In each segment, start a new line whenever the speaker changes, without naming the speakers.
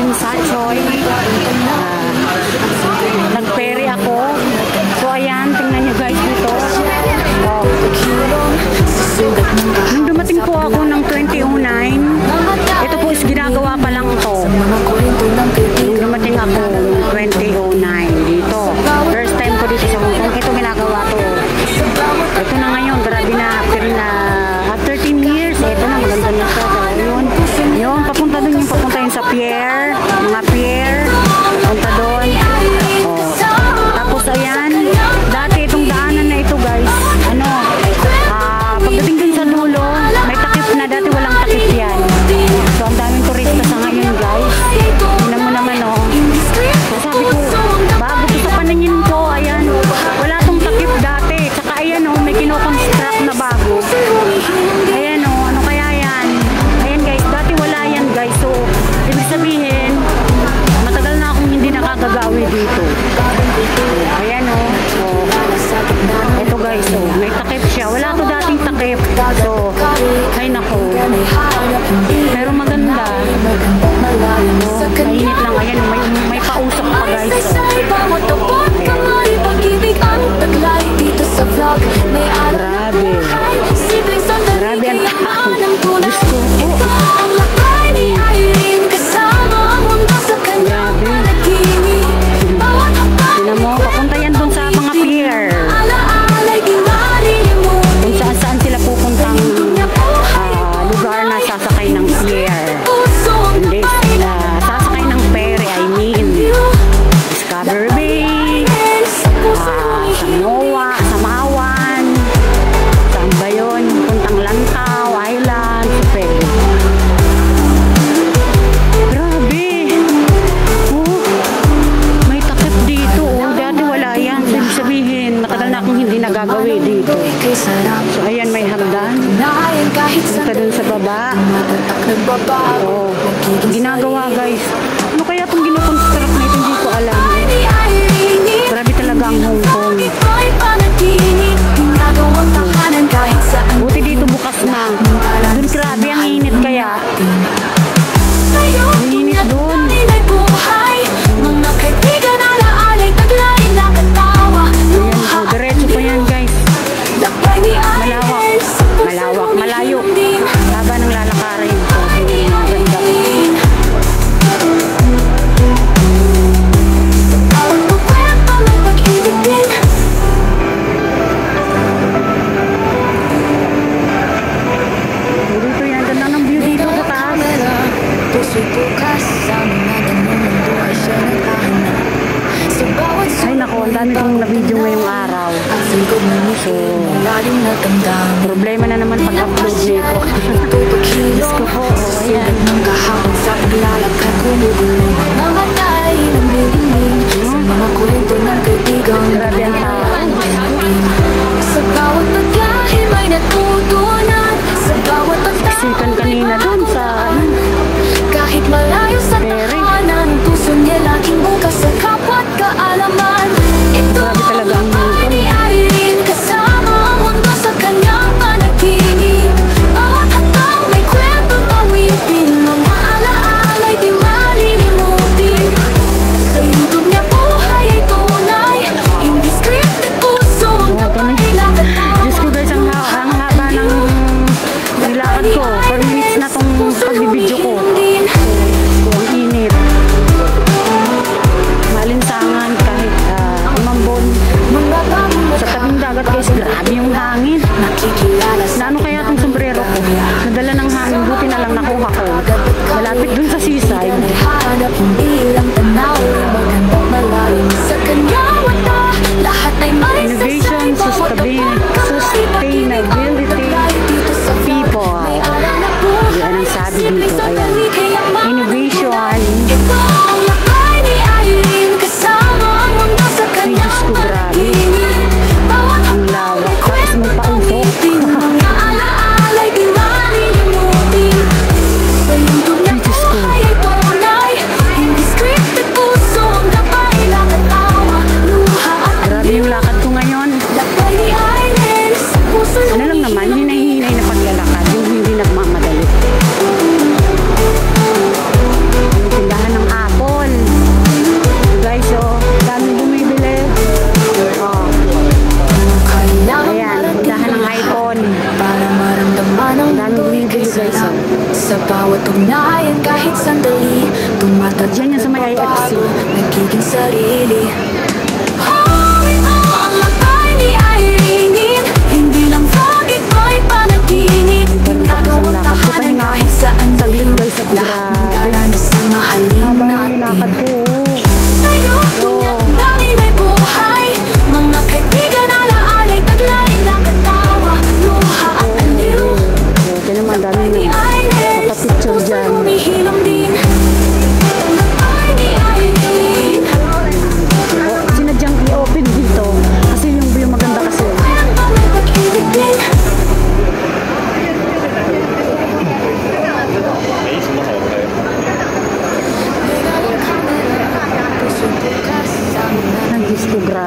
Sinsachoy. Nag-ferry ako. So ayan, tingnan nyo guys dito. Oh. Nung dumating po ako ng 2009, ito po is ginagawa pa lang to. Nung dumating ako ng 2009 dito. First time ko dito sa Hong Kong, ito ginagawa to. Ito na ngayon, grabe na, after 13 years, ito na, maganda na siya. So, yun, papunta dun yung papunta yun sa pier, mga pier, papunta dun. Oh. Tapos ayan, dati itong daanan na ito guys, pagdating dun sa dulo, may takip na, dati walang takip yan. So ang daming turista sa ngayon guys. Tingnan mo naman oh. So, sabi ko, bago ito sa paningin ko, ayan, wala tong takip dati. Tsaka ayan oh, may kinoconstruct na bago. Ayan oh, ano kaya yan? Ayan guys, dati wala yan guys. So, ibig sabihin, matagal na akong hindi nakakagawi dito. Ayan oh. So, ito guys, oh, may takip siya. Wala to dating takip. So, ay nako. Pero maganda. Mainit lang. Ayan, may pausok pa guys. Grabe. Grabe ang tao. Gusto ko. Tignan mo, papunta yan dun sa mga pier. Kung saan sila pupuntang lugar na sasakay ng pier. Hindi, sasakay ng ferry, I mean. Discovery Bay, Sanoa, Samawan, saan ba yun? Puntang Lantaw, Island, ferry. Grabe! Oh, may takip dito. Oh, dati wala yan. Ibig sabihin, matagal na akong hindi nagagawi dito. So, ayan, may hagdan. Punta dun sa baba. Oh, ginagawa guys. Ano kaya itong ginoconstruct na ito? Hindi ko alam. Grabe talaga ang Hong Kong. Buti dito bukas na. Dun grabe ang init kaya. Ang init dun. Ayan, diretso pa yan guys. Malawak. Malawak. Malayo. Haba ng lalakarin. Ganda. Dito yan. Ganda ng view dito sa taas. Ay nako, ang dami kong na-video ngayong araw. So, problema na naman pag-upload nito. Diyos ko po, ayan. Grabe ang tao. Sikan kanina dun sa
kahit malayo sa tahanan, puso niya laging bukas sa kapwa't kaalaman. Ito ang buhay ni Irene, kasama ang mundo sa kanyang panaginip. Bawat hatang may kwentong awitin, mga alaala'y di malilimutin. Sa YouTube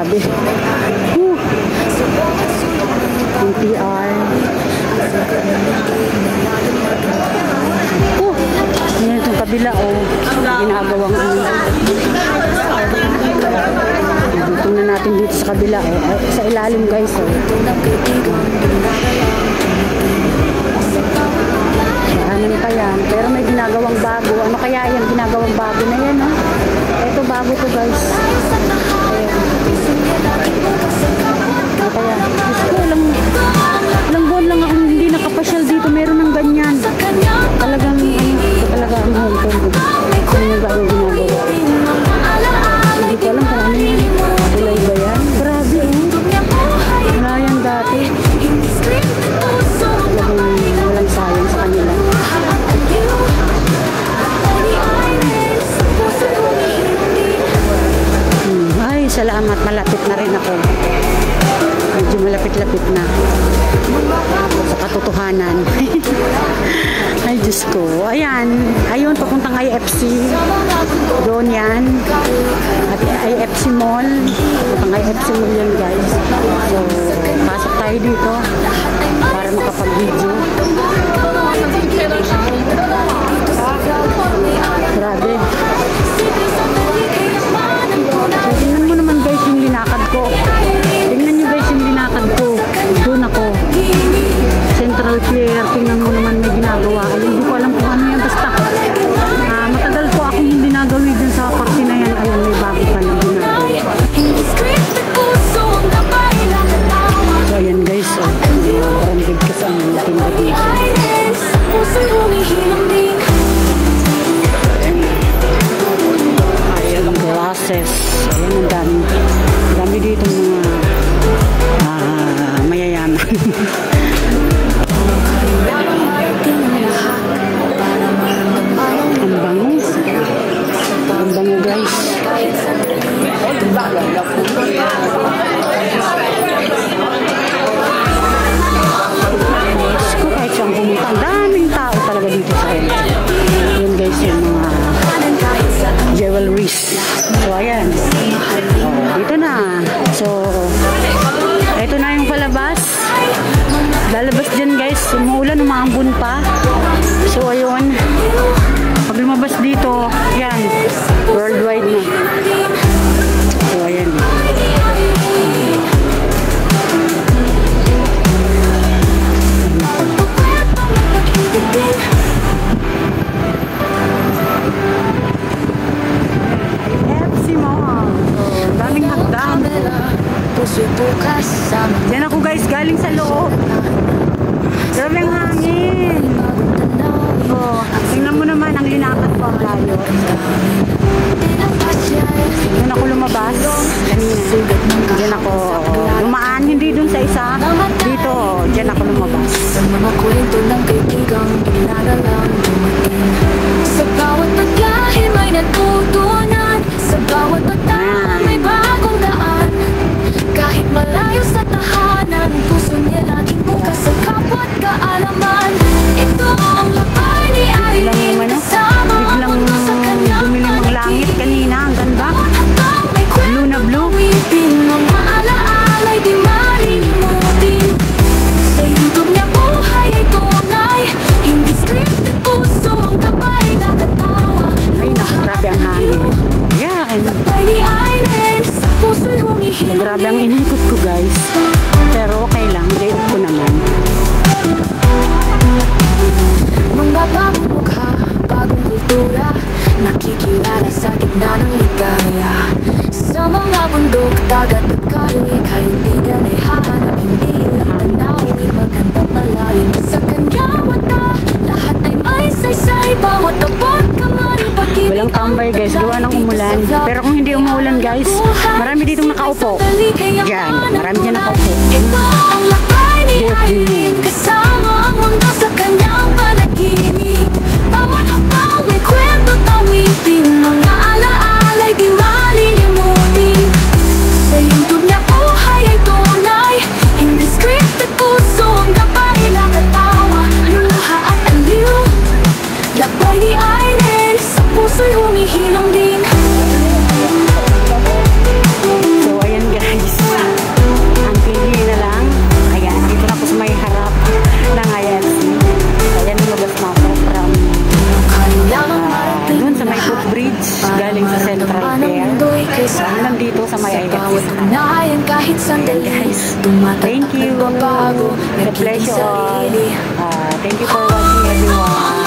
Grabe. Whew. NTR. Yan itong kabila, oh. Ginagawang ano. Tingnan natin dito sa kabila, oh. Sa ilalim, guys, oh. Ano pa yan? Pero may ginagawang bago. Ano kaya yan? Ginagawang bago na yan, oh. Ito bago to, guys. Ayan. Ano kaya? Gusto ko, ilang buwan lang ako hindi nakapasyal dito. Meron ng ganyan. Talagang, talaga ang Hong Kong. Ano yung gano'ng ginagawa? Hindi ko alam kung ano yan. Kulay ba yan? Grabe, oh. Wala yan dati. Talagang walang sayang sa kanila. Ay, salamat. Malapit na rin ako. Medyo malapit-lapit na. Sa katotohanan. Ay, Diyos ko. Ayan. Ayun, papuntang IFC. Doon yan. At IFC Mall. Papuntang IFC Mall yan, guys. So, pasok tayo dito para makapag-video. Grabe. So, tingnan mo naman, guys, yung linakad ko. Tingnan nyo, guys, yung linakad ko. Doon ako. Central Pier. Tingnan mo naman may ginagawa. Hindi ko alam kung ano yan. Basta, matagal po akong hindi nagawi dun sa party na yan. Ayun, may bago pa lang ginagawa. So, ayan, guys. Parang bigkas ang tinda dito. Ayan, glasses. Ayan, ang dami dito mga mayayaman. Ang bango. Ang bango, guys. Kahit siyang pumunta, ang daming tao talaga dito sa akin. Yun, guys, yung mga jewelries. So, ayan. Dito na. So, ito na yung palabas. Lalabas dyan, guys. Umuulan, umaambon pa. So, ayun. Pag lumabas dito, yan. Worldwide na. So, ayan. FC Mall. So, daming hagdan. Yan ako, guys, galing sa loob. Grabe ang hangin. So, tingnan mo naman ang linakad ko ang layo. Yan ako lumabas. Kanina. Yan ako lumaan. Hindi dun sa isa. Dito. Yan ako lumabas.
Sa mga kwento ng kaibigang pinadalang dumating. Sa bawat paglahi may natutunan. Sa bawat pagtama may bagong daan. Kahit malayo sa tahanan, puso niya laging bukas sa kapwa't kaalaman. Ito ang lapay ni Irene, kasama ang mundo sa kanyang
dumilim ang langit kanina. Ang ganda. Blue na blue.
Mga alaala'y di malilimutin. Sa YouTube niya buhay ay tunay. Hindi scripted, puso ang gabay nakatawa.
Ay, nakagrabe ang hangin. Yan.
Lapay ni Irene, sa puso'y humihilin.
Grabe ang inikot ko, guys. Pero okay lang. Day ko naman.
Mga bagong mukha, bagong kultura, nakikilala sa gitna ng ligaya. Sa mga bundok, dagat at kahoy, kaibigan ay hahanap, hindi lang tanawin, magandang malalim. Sa kanya mata, lahat ay may saysay, bawat abot kamari, pag-ibig.
Walang tambay, guys. Gawa ng umulan. Pero kung hindi umuulan, guys, marami ditong nakaupo. Diyan. Marami dyan nakaupo.
Ito ang lapay ni Irene, kasama ang mundo sa kanyang panaginip. Bawat habang may kwento tawitin, mga alaala'y di malilimutin. Sa YouTube niya buhay ay tunay, hindi scripted, puso ang gabay nakatawa. Luha at aliw, lapay ni Irene, sa puso'y humihilong din.
So, ayan, guys. I have this house.
Tunayan kahit sandali,
Guys,
tumatak
thank
at
you.
nagbabago,
God bless
nagiging
you all.
sarili.
Thank you for watching everyone.